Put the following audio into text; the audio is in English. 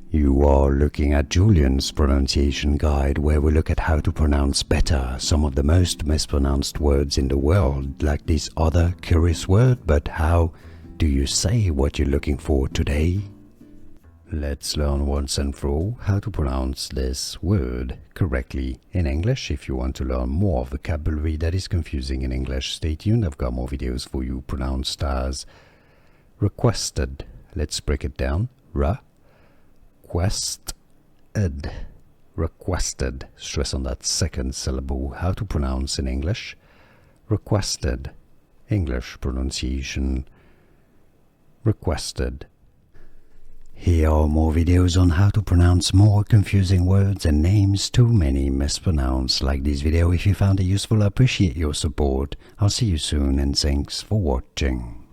You are looking at Julian's pronunciation guide, where we look at how to pronounce better some of the most mispronounced words in the world, like this other curious word. But how do you say what you're looking for today? Let's learn once and for all how to pronounce this word correctly in English. If you want to learn more vocabulary that is confusing in English, stay tuned. I've got more videos for you pronounced as requested. Let's break it down. Requested. Stress on that second syllable. How to pronounce in English. Requested. English pronunciation. Requested. Here are more videos on how to pronounce more confusing words and names too many mispronounced. Like this video if you found it useful. I appreciate your support. I'll see you soon and thanks for watching.